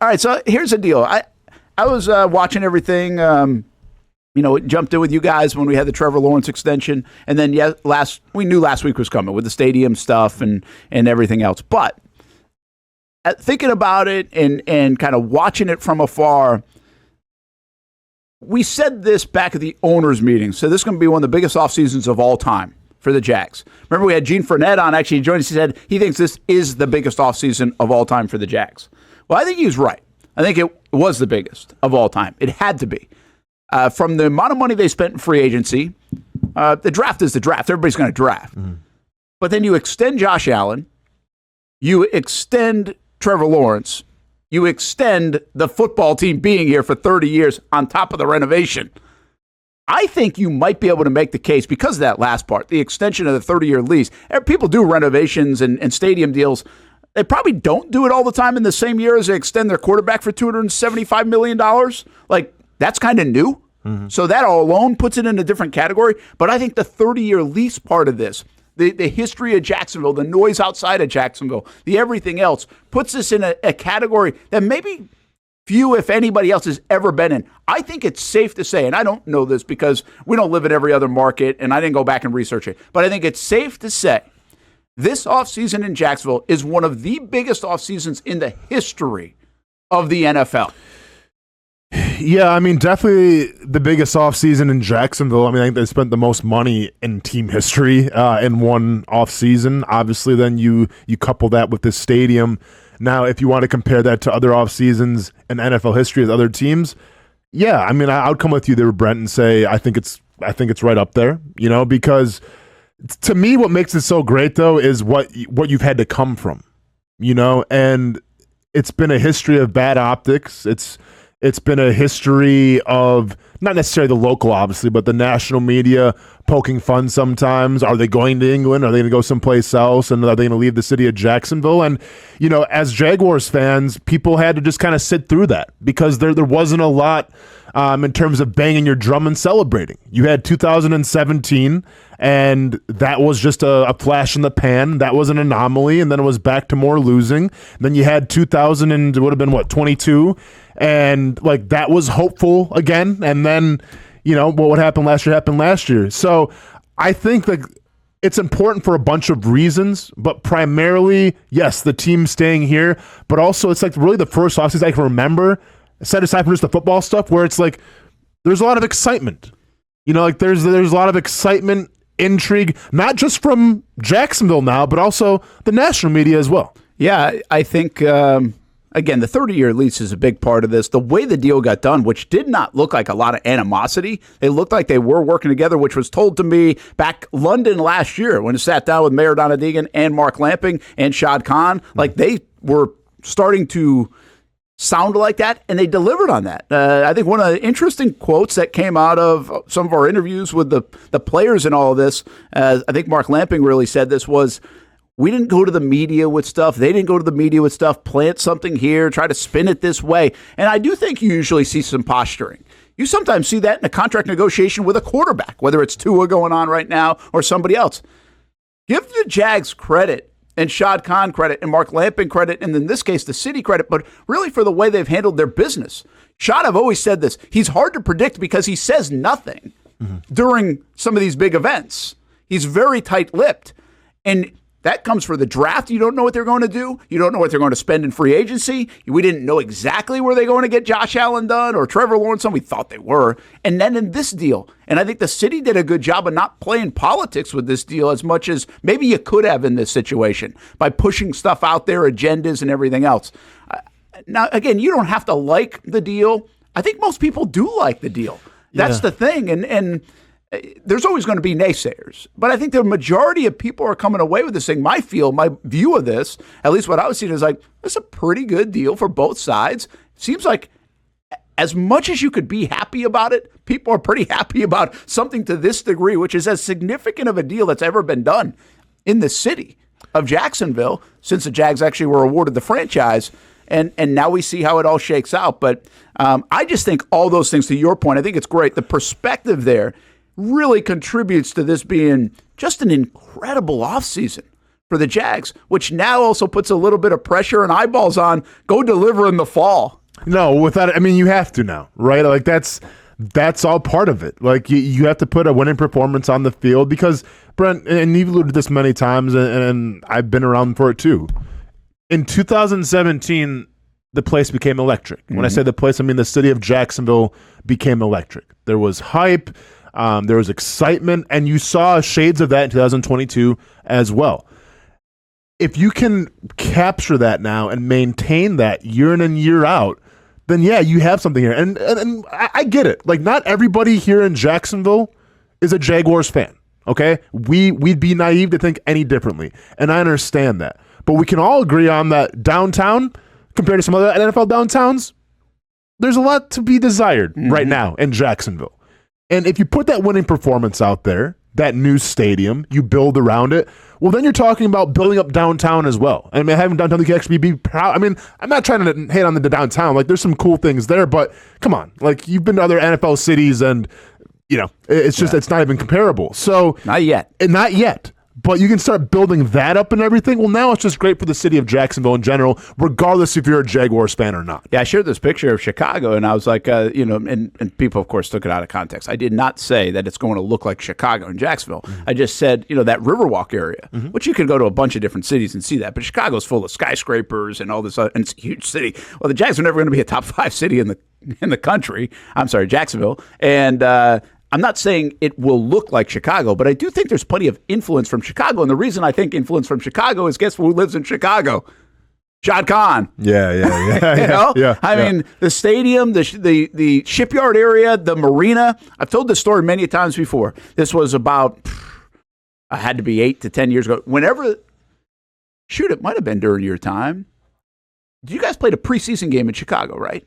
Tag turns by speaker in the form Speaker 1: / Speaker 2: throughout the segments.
Speaker 1: All right, so here's the deal. I was watching everything. Jumped in with you guys when we had the Trevor Lawrence extension, and then we knew last week was coming with the stadium stuff and everything else. But thinking about it and kind of watching it from afar, we said this back at the owners' meeting. So this is going to be one of the biggest off seasons of all time for the Jags. Remember, we had Gene Fournette on. Actually, he joined us. He said he thinks this is the biggest off season of all time for the Jags. Well, I think he was right. I think it was the biggest of all time. It had to be. From the amount of money they spent in free agency, the draft is the draft. Everybody's going to draft. Mm-hmm. But then you extend Josh Allen. You extend Trevor Lawrence. You extend the football team being here for 30 years on top of the renovation. I think you might be able to make the case because of that last part, the extension of the 30-year lease. People do renovations and stadium deals. They probably don't do it all the time in the same year as they extend their quarterback for $275 million. Like, that's kind of new. Mm-hmm. So that all alone puts it in a different category. But I think the 30-year lease part of this, the history of Jacksonville, the noise outside of Jacksonville, the everything else, puts this in a category that maybe few, if anybody else, has ever been in. I think it's safe to say, and I don't know this because we don't live in every other market, and I didn't go back and research it, but I think it's safe to say this offseason in Jacksonville is one of the biggest offseasons in the history of the NFL.
Speaker 2: Yeah, I mean, definitely the biggest offseason in Jacksonville. I mean, I think they spent the most money in team history in one offseason. Obviously, then you couple that with this stadium. Now, if you want to compare that to other off seasons in NFL history with other teams, yeah, I mean, I would come with you there, Brent, and say I think it's right up there. Because to me, what makes it so great though is what you've had to come from. And it's been a history of bad optics. It's been a history of not necessarily the local, obviously, but the national media poking fun sometimes. Are they going to England? Are they going to go someplace else? And are they going to leave the city of Jacksonville? And, as Jaguars fans, people had to just kind of sit through that because there wasn't a lot in terms of banging your drum and celebrating. You had 2017, and that was just a flash in the pan. That was an anomaly, and then it was back to more losing. And then you had 2000 and it would have been, 22? And that was hopeful again. And then, what happened last year. So I think it's important for a bunch of reasons, but primarily, yes, the team staying here, but also it's really the first offseason I can remember, set aside from just the football stuff, where it's there's a lot of excitement. There's a lot of excitement, intrigue, not just from Jacksonville now, but also the national media as well.
Speaker 1: Yeah, I think again, the 30-year lease is a big part of this. The way the deal got done, which did not look like a lot of animosity, they looked like they were working together, which was told to me back London last year when it sat down with Mayor Donna Deegan and Mark Lamping and Shad Khan. They were starting to sound like that, and they delivered on that. I think one of the interesting quotes that came out of some of our interviews with the players and all of this, I think Mark Lamping really said this, was, we didn't go to the media with stuff. They didn't go to the media with stuff, plant something here, try to spin it this way. And I do think you usually see some posturing. You sometimes see that in a contract negotiation with a quarterback, whether it's Tua going on right now or somebody else. Give the Jags credit and Shad Khan credit and Mark Lamping credit, and in this case, the city credit, but really for the way they've handled their business. Shad, I've always said this, he's hard to predict because he says nothing during some of these big events. He's very tight-lipped. And that comes for the draft. You don't know what they're going to do. You don't know what they're going to spend in free agency. We didn't know exactly where they're going to get Josh Allen done or Trevor Lawrence. We thought they were. And then in this deal, and I think the city did a good job of not playing politics with this deal as much as maybe you could have in this situation by pushing stuff out there, agendas and everything else. Now, again, you don't have to like the deal. I think most people do like the deal. That's the thing. And there's always going to be naysayers, but I think the majority of people are coming away with this thing. My view of this, at least what I was seeing, is it's a pretty good deal for both sides. Seems like as much as you could be happy about it, people are pretty happy about something to this degree, which is as significant of a deal that's ever been done in the city of Jacksonville since the Jags actually were awarded the franchise. And now we see how it all shakes out. But I just think all those things, to your point, I think it's great. The perspective there really contributes to this being just an incredible offseason for the Jags, which now also puts a little bit of pressure and eyeballs on go deliver in the fall.
Speaker 2: No, without, I mean, you have to now, right? Like that's all part of it. Like you have to put a winning performance on the field because, Brent, and you've alluded to this many times, and I've been around for it too. In 2017, the place became electric. When I say the place, I mean the city of Jacksonville became electric. There was hype, there was excitement, and you saw shades of that in 2022 as well. If you can capture that now and maintain that year in and year out, then yeah, you have something here. And I get it. Like, not everybody here in Jacksonville is a Jaguars fan, okay? We'd be naive to think any differently, and I understand that. But we can all agree on that downtown, compared to some other NFL downtowns, there's a lot to be desired right now in Jacksonville. And if you put that winning performance out there, that new stadium, you build around it, well, then you're talking about building up downtown as well. I mean, having downtown, you can actually be proud. I mean, I'm not trying to hate on the downtown. Like, there's some cool things there, but come on. Like, you've been to other NFL cities, and, you know, it's just, it's not even comparable. So,
Speaker 1: not yet.
Speaker 2: Not yet. But you can start building that up and everything. Well, now it's just great for the city of Jacksonville in general, regardless if you're a Jaguars fan or not.
Speaker 1: Yeah, I shared this picture of Chicago, and I was like, and people, of course, took it out of context. I did not say that it's going to look like Chicago and Jacksonville. I just said, that Riverwalk area, which you could go to a bunch of different cities and see that. But Chicago's full of skyscrapers and all this, and it's a huge city. Well, the Jags are never going to be a top 5 city in the country. I'm sorry, Jacksonville. And I'm not saying it will look like Chicago, but I do think there's plenty of influence from Chicago. And the reason I think influence from Chicago is, guess who lives in Chicago? Shad Khan.
Speaker 2: Yeah.
Speaker 1: I mean, the stadium, the shipyard area, the marina. I've told this story many times before. This was about, I had to be 8 to 10 years ago. It might have been during your time. You guys played a preseason game in Chicago, right?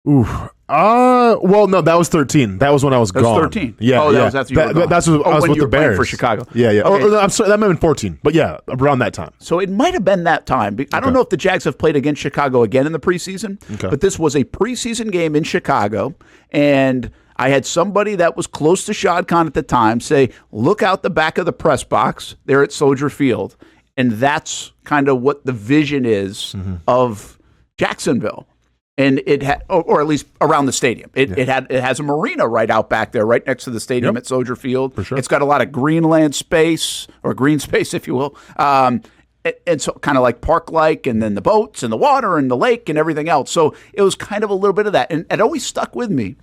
Speaker 2: Ooh. Well, no, that was 13. That was when I was gone.
Speaker 1: That was 13.
Speaker 2: Yeah,
Speaker 1: that was after you were gone.
Speaker 2: That's when I was with the Bears
Speaker 1: for Chicago.
Speaker 2: Yeah.
Speaker 1: Okay.
Speaker 2: I'm sorry, that might have been 14. But yeah, around that time.
Speaker 1: So it might have been that time. I don't know if the Jags have played against Chicago again in the preseason, but this was a preseason game in Chicago, and I had somebody that was close to Shad Khan at the time say, look out the back of the press box there at Soldier Field, and that's kind of what the vision is of Jacksonville. And it had, or at least around the stadium. It has a marina right out back there, right next to the stadium at Soldier Field.
Speaker 2: For sure.
Speaker 1: It's got a lot of greenland space, or green space, if you will. And so kind of like park-like, and then the boats and the water and the lake and everything else. So it was kind of a little bit of that. And it always stuck with me.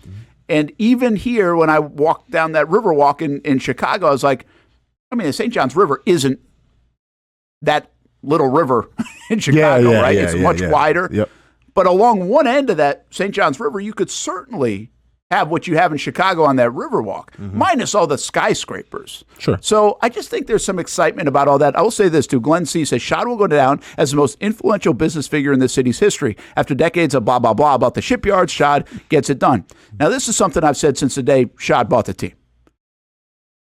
Speaker 1: And even here, when I walked down that river walk in Chicago, I was like, I mean, the St. John's River isn't that little river in Chicago, right? It's much wider.
Speaker 2: Yep.
Speaker 1: But along one end of that St. John's River, you could certainly have what you have in Chicago on that Riverwalk, minus all the skyscrapers.
Speaker 2: Sure.
Speaker 1: So I just think there's some excitement about all that. I will say this, too. Glenn C. says, Shad will go down as the most influential business figure in the city's history. After decades of blah, blah, blah about the shipyards, Shad gets it done. Now, this is something I've said since the day Shad bought the team.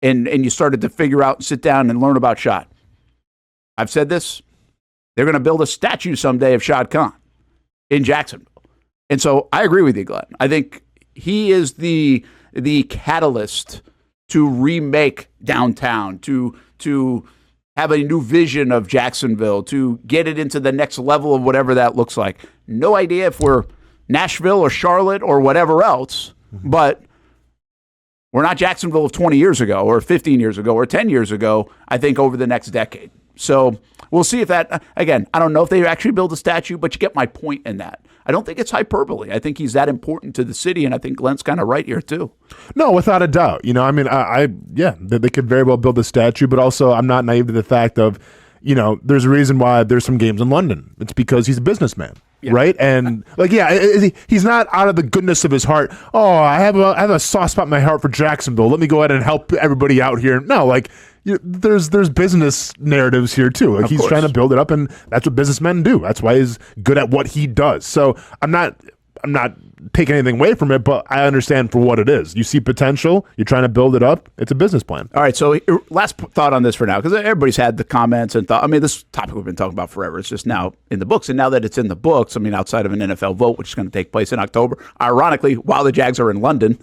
Speaker 1: And you started to figure out and sit down and learn about Shad. I've said this. They're going to build a statue someday of Shad Khan in Jacksonville. And so I agree with you, Glenn. I think he is the catalyst to remake downtown, to have a new vision of Jacksonville, to get it into the next level of whatever that looks like. No idea if we're Nashville or Charlotte or whatever else, but we're not Jacksonville of 20 years ago or 15 years ago or 10 years ago, I think, over the next decade. So we'll see if that, again, I don't know if they actually build a statue, but you get my point in that. I don't think it's hyperbole. I think he's that important to the city, and I think Glenn's kind of right here, too.
Speaker 2: No, without a doubt. I mean, they could very well build a statue, but also I'm not naive to the fact of, there's a reason why there's some games in London. It's because he's a businessman. Yeah. Right? And he's not out of the goodness of his heart. Oh, I have a soft spot in my heart for Jacksonville. Let me go ahead and help everybody out here. No, there's business narratives here too. He's trying to build it up, and that's what businessmen do. That's why he's good at what he does. So I'm not taking anything away from it, but I understand for what it is. You see potential, you're trying to build it up. It's a business plan.
Speaker 1: All right, so last thought on this for now, because everybody's had the comments and thought. I mean, this topic we've been talking about forever. It's just now in the books, and now that it's in the books, I mean, outside of an NFL vote, which is going to take place in October, ironically, while the Jags are in London,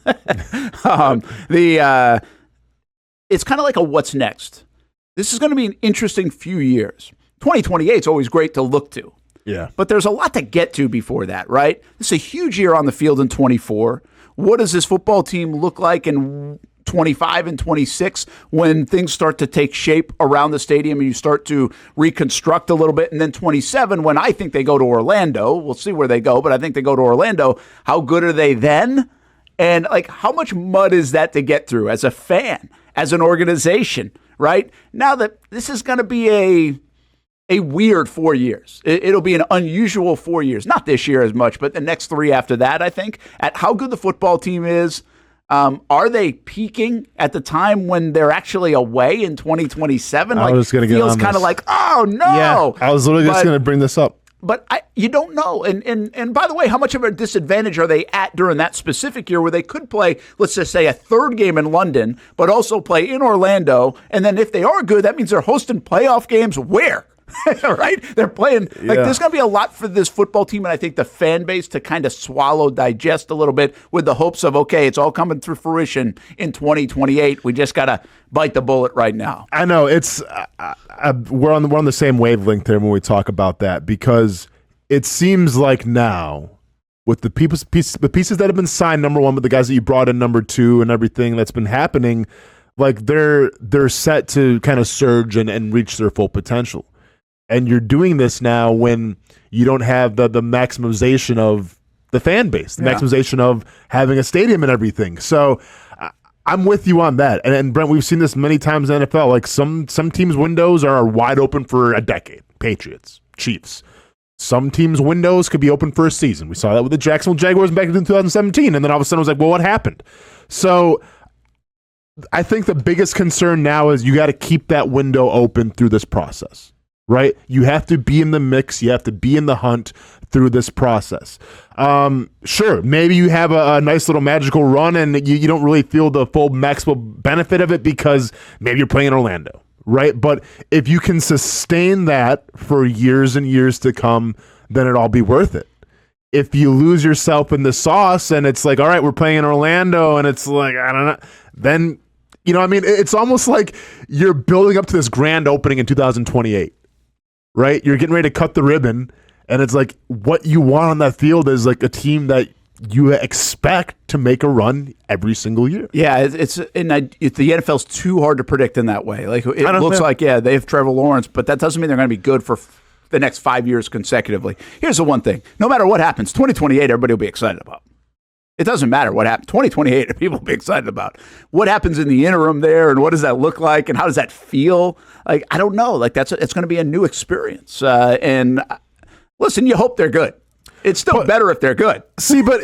Speaker 1: it's kind of like a what's next. this is going to be an interesting few years. 2028 is always great to look to.
Speaker 2: Yeah.
Speaker 1: But there's a lot to get to before that, right? This is a huge year on the field in 24. What does this football team look like in 25 and 26 when things start to take shape around the stadium and you start to reconstruct a little bit? And then 27, when I think they go to Orlando, we'll see where they go, but I think they go to Orlando. How good are they then? And like, how much mud is that to get through as a fan, as an organization, right? Now that this is going to be a weird 4 years. It'll be an unusual 4 years. Not this year as much, but the next 3 after that, I think, at how good the football team is. Are they peaking at the time when they're actually away in 2027?
Speaker 2: I was going to get on this.
Speaker 1: Feels kind of like, oh, no.
Speaker 2: Yeah, I was literally just going to bring this up.
Speaker 1: But you don't know. And by the way, how much of a disadvantage are they at during that specific year where they could play, let's just say, a third game in London, but also play in Orlando? And then if they are good, that means they're hosting playoff games where? Right? They're playing. Like, there's going to be a lot for this football team, and I think the fan base to kind of swallow, digest a little bit with the hopes of, okay, it's all coming through fruition in 2028. We just got to bite the bullet right now.
Speaker 2: I know. It's we're on the same wavelength there when we talk about that, because it seems like now, with the pieces that have been signed, number one, with the guys that you brought in, number two, and everything that's been happening, like they're set to kind of surge and reach their full potential. And you're doing this now when you don't have the maximization of the fan base, the maximization of having a stadium and everything. So I'm with you on that. And Brent, we've seen this many times in the NFL. Like some teams' windows are wide open for a decade. Patriots, Chiefs. Some teams' windows could be open for a season. We saw that with the Jacksonville Jaguars back in 2017. And then all of a sudden it was like, well, what happened? So I think the biggest concern now is you got to keep that window open through this process. Right? You have to be in the mix. You have to be in the hunt through this process. Sure, maybe you have a nice little magical run and you don't really feel the full maximal benefit of it because maybe you're playing in Orlando, right? But if you can sustain that for years and years to come, then it'll all be worth it. If you lose yourself in the sauce and it's like, all right, we're playing in Orlando and it's like, I don't know, then, you know, I mean, it's almost like you're building up to this grand opening in 2028. Right? You're getting ready to cut the ribbon, and it's like what you want on that field is like a team that you expect to make a run every single year.
Speaker 1: Yeah, the NFL's too hard to predict in that way. Like it looks like, they have Trevor Lawrence, but that doesn't mean they're going to be good for the next 5 years consecutively. Here's the one thing. No matter what happens, 2028, everybody will be excited about. It doesn't matter what happens. 2028, people will be excited about. What happens in the interim there, and what does that look like, and how does that feel? Like, I don't know. Like, it's going to be a new experience. And listen, you hope they're good. It's still better if they're good.
Speaker 2: See, but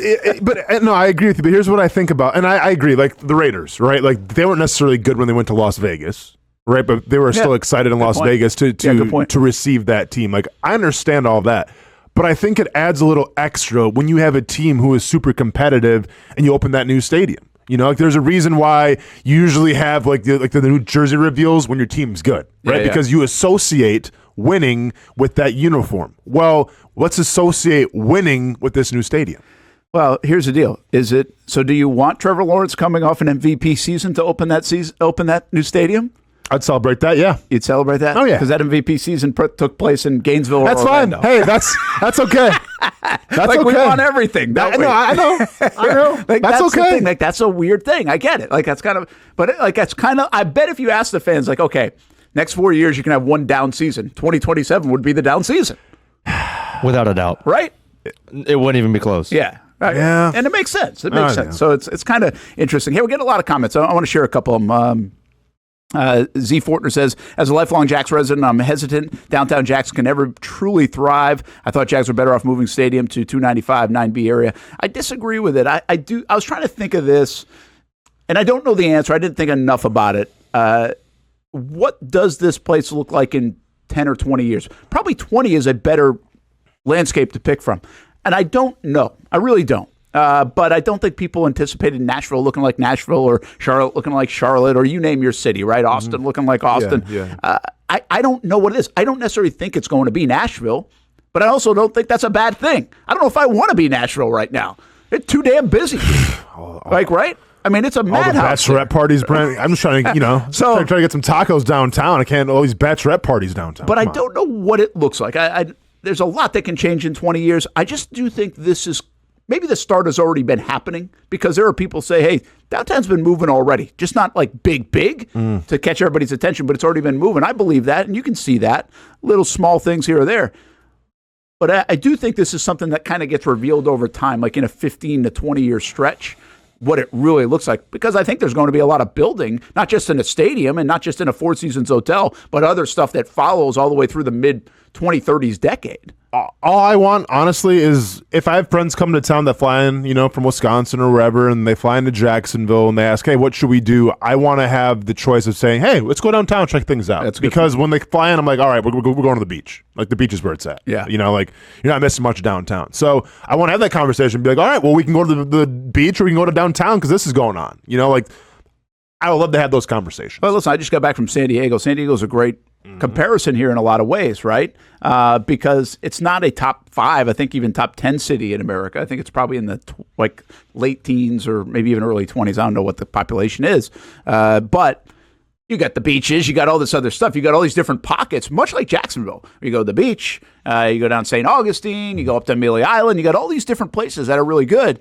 Speaker 2: no, I agree with you. But here's what I think about, and I agree. Like the Raiders, right? Like they weren't necessarily good when they went to Las Vegas, right? But they were still excited in Las Vegas to receive that team. Like I understand all that. But I think it adds a little extra when you have a team who is super competitive and you open that new stadium. You know, like there's a reason why you usually have like the new jersey reveals when your team's good, right? Because you associate winning with that uniform. Well, let's associate winning with this new stadium.
Speaker 1: Well, here's the deal. Do you want Trevor Lawrence coming off an MVP season to open that new stadium?
Speaker 2: I'd celebrate that, yeah.
Speaker 1: You'd celebrate that?
Speaker 2: Oh, yeah.
Speaker 1: Because that MVP season took place in Gainesville or
Speaker 2: That's
Speaker 1: Orlando.
Speaker 2: Fine. Hey, that's okay. That's
Speaker 1: like
Speaker 2: okay.
Speaker 1: We want everything.
Speaker 2: I know. I know.
Speaker 1: Like,
Speaker 2: that's okay.
Speaker 1: The thing. Like, that's a weird thing. I get it. Like, that's kind of, but like, that's kind of, I bet if you ask the fans, like, okay, next 4 years, you can have one down season. 2027 would be the down season.
Speaker 3: Without a doubt.
Speaker 1: Right?
Speaker 3: It wouldn't even be close.
Speaker 1: Yeah. Right.
Speaker 2: Yeah.
Speaker 1: And it makes sense. It makes sense. So it's kind of interesting. Hey, we're getting a lot of comments. I want to share a couple of them. Z. Fortner says, as a lifelong Jax resident, I'm hesitant. Downtown Jax can never truly thrive. I thought Jags were better off moving stadium to 295, 9B area. I disagree with it. I was trying to think of this, and I don't know the answer. I didn't think enough about it. What does this place look like in 10 or 20 years? Probably 20 is a better landscape to pick from. And I don't know. I really don't. But I don't think people anticipated Nashville looking like Nashville or Charlotte looking like Charlotte or you name your city, right? Austin looking like Austin.
Speaker 2: Yeah.
Speaker 1: I don't know what it is. I don't necessarily think it's going to be Nashville, but I also don't think that's a bad thing. I don't know if I want to be Nashville right now. It's too damn busy. Right? I mean, it's a
Speaker 2: All the
Speaker 1: madhouse.
Speaker 2: bachelorette parties, Brent. I'm just trying to, trying to get some tacos downtown. I can't all these bachelorette parties downtown.
Speaker 1: But I don't know what it looks like. There's a lot that can change in 20 years. I just do think this is maybe the start has already been happening because there are people say, hey, downtown's been moving already. Just not like big to catch everybody's attention, but it's already been moving. I believe that, and you can see that. Little small things here or there. But I do think this is something that kind of gets revealed over time, like in a 15 to 20-year stretch, what it really looks like. Because I think there's going to be a lot of building, not just in a stadium and not just in a Four Seasons hotel, but other stuff that follows all the way through the mid-2030s decade.
Speaker 2: All I want, honestly, is if I have friends come to town that fly in, from Wisconsin or wherever, and they fly into Jacksonville and they ask, hey, what should we do? I want to have the choice of saying, hey, let's go downtown, check things out.
Speaker 1: That's
Speaker 2: because when they fly in, I'm like, all right, we're going to the beach. Like the beach is where it's at.
Speaker 1: Yeah.
Speaker 2: Like you're not missing much downtown. So I want to have that conversation and be like, all right, well, we can go to the beach or we can go to downtown because this is going on. I would love to have those conversations.
Speaker 1: Well, listen, I just got back from San Diego. San Diego's a great comparison here in a lot of ways, right? Because it's not a top 5, I think even top 10 city in America. I think it's probably in the late teens or maybe even early 20s. I don't know what the population is. But you got the beaches, you got all this other stuff. You got all these different pockets, much like Jacksonville. You go to the beach, you go down St. Augustine, you go up to Amelia Island. You got all these different places that are really good.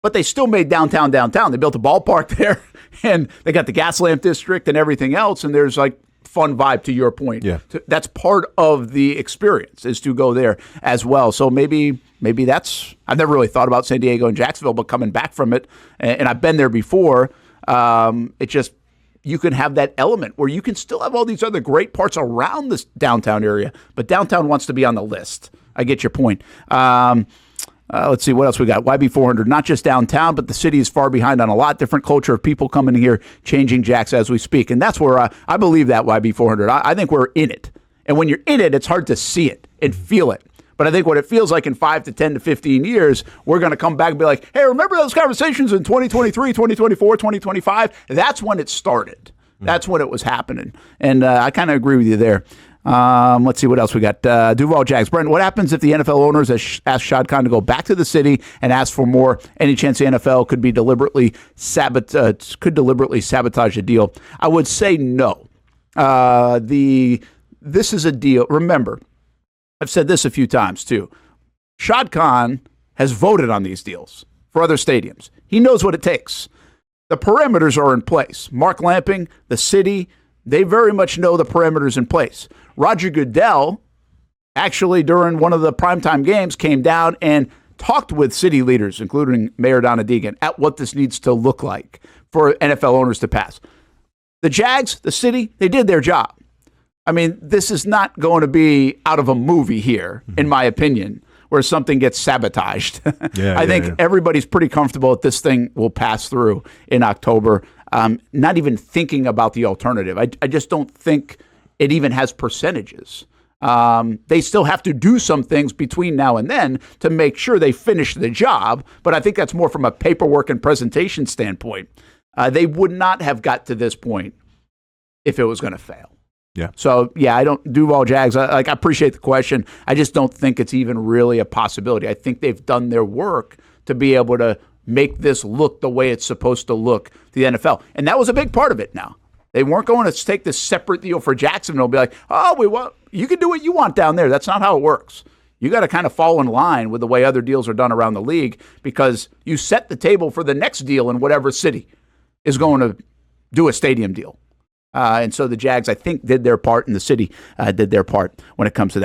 Speaker 1: But they still made downtown. They built a ballpark there, and they got the gas lamp district and everything else, and there's fun vibe, to your point.
Speaker 2: Yeah.
Speaker 1: That's part of the experience, is to go there as well. So maybe that's, I've never really thought about San Diego and Jacksonville, but coming back from it, and I've been there before, it just, you can have that element where you can still have all these other great parts around this downtown area, but downtown wants to be on the list. I get your point. Let's see what else we got. YB400, not just downtown, but the city is far behind on a lot. Different culture of people coming here, changing Jacks as we speak. And that's where I believe that, YB400. I think we're in it. And when you're in it, it's hard to see it and feel it. But I think what it feels like in 5 to 10 to 15 years, we're going to come back and be like, hey, remember those conversations in 2023, 2024, 2025? That's when it started. That's when it was happening. And I kind of agree with you there. Let's see what else we got. Duval Jags. Brent, what happens if the NFL owners ask Shad Khan to go back to the city and ask for more? Any chance the NFL could deliberately sabotage the deal? I would say no. This is a deal. Remember, I've said this a few times too. Shad Khan has voted on these deals for other stadiums. He knows what it takes. The parameters are in place. Mark Lamping, the city, they very much know the parameters in place. Roger Goodell, actually during one of the primetime games, came down and talked with city leaders, including Mayor Donna Deegan, at what this needs to look like for NFL owners to pass. The Jags, the city, they did their job. I mean, this is not going to be out of a movie here, in my opinion, where something gets sabotaged. I think everybody's pretty comfortable that this thing will pass through in October. Not even thinking about the alternative. I just don't think it even has percentages. They still have to do some things between now and then to make sure they finish the job, but I think that's more from a paperwork and presentation standpoint. They would not have got to this point if it was going to fail.
Speaker 2: Yeah.
Speaker 1: So, I don't Duval Jags. I appreciate the question. I just don't think it's even really a possibility. I think they've done their work to be able to make this look the way it's supposed to look to the NFL. And that was a big part of it now. They weren't going to take this separate deal for Jacksonville and be like, you can do what you want down there. That's not how it works. You got to kind of fall in line with the way other deals are done around the league because you set the table for the next deal in whatever city is going to do a stadium deal. And so the Jags, I think, did their part, and the city did their part when it comes to that.